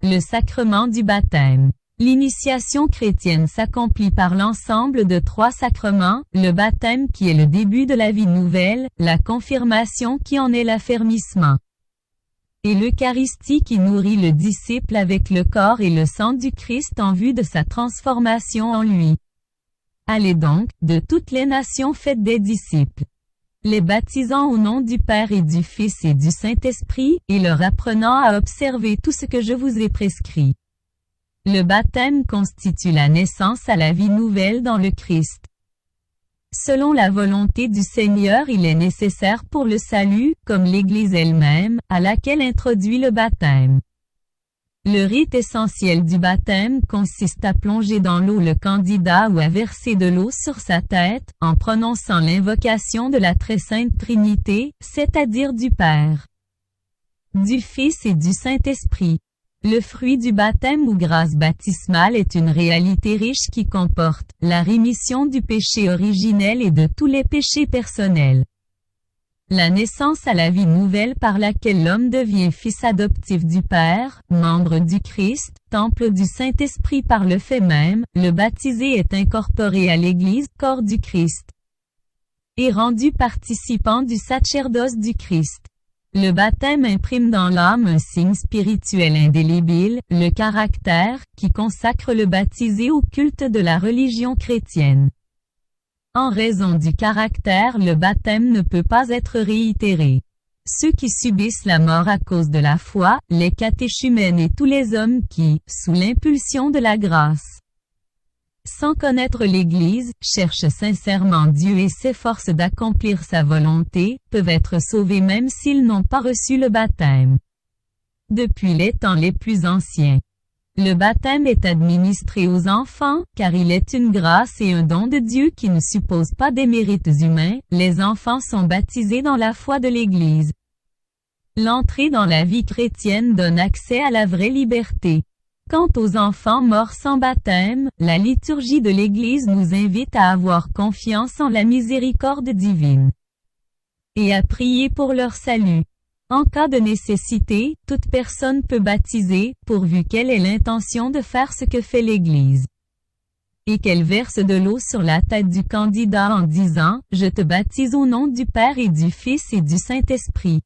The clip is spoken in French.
Le sacrement du baptême. L'initiation chrétienne s'accomplit par l'ensemble de 3 sacrements, le baptême qui est le début de la vie nouvelle, la confirmation qui en est l'affermissement, et l'Eucharistie qui nourrit le disciple avec le corps et le sang du Christ en vue de sa transformation en lui. Allez donc, de toutes les nations faites des disciples, les baptisant au nom du Père et du Fils et du Saint-Esprit, et leur apprenant à observer tout ce que je vous ai prescrit. Le baptême constitue la naissance à la vie nouvelle dans le Christ. Selon la volonté du Seigneur, il est nécessaire pour le salut, comme l'Église elle-même, à laquelle introduit le baptême. Le rite essentiel du baptême consiste à plonger dans l'eau le candidat ou à verser de l'eau sur sa tête, en prononçant l'invocation de la très sainte Trinité, c'est-à-dire du Père, du Fils et du Saint-Esprit. Le fruit du baptême ou grâce baptismale est une réalité riche qui comporte la rémission du péché originel et de tous les péchés personnels. La naissance à la vie nouvelle par laquelle l'homme devient fils adoptif du Père, membre du Christ, temple du Saint-Esprit par le fait même, le baptisé est incorporé à l'Église, corps du Christ, et rendu participant du sacerdoce du Christ. Le baptême imprime dans l'âme un signe spirituel indélébile, le caractère, qui consacre le baptisé au culte de la religion chrétienne. En raison du caractère, le baptême ne peut pas être réitéré. Ceux qui subissent la mort à cause de la foi, les catéchumènes et tous les hommes qui, sous l'impulsion de la grâce, sans connaître l'Église, cherchent sincèrement Dieu et s'efforcent d'accomplir sa volonté, peuvent être sauvés même s'ils n'ont pas reçu le baptême. Depuis les temps les plus anciens, le baptême est administré aux enfants, car il est une grâce et un don de Dieu qui ne suppose pas des mérites humains. Les enfants sont baptisés dans la foi de l'Église. L'entrée dans la vie chrétienne donne accès à la vraie liberté. Quant aux enfants morts sans baptême, la liturgie de l'Église nous invite à avoir confiance en la miséricorde divine et à prier pour leur salut. En cas de nécessité, toute personne peut baptiser, pourvu qu'elle ait l'intention de faire ce que fait l'Église, et qu'elle verse de l'eau sur la tête du candidat en disant « Je te baptise au nom du Père et du Fils et du Saint-Esprit ».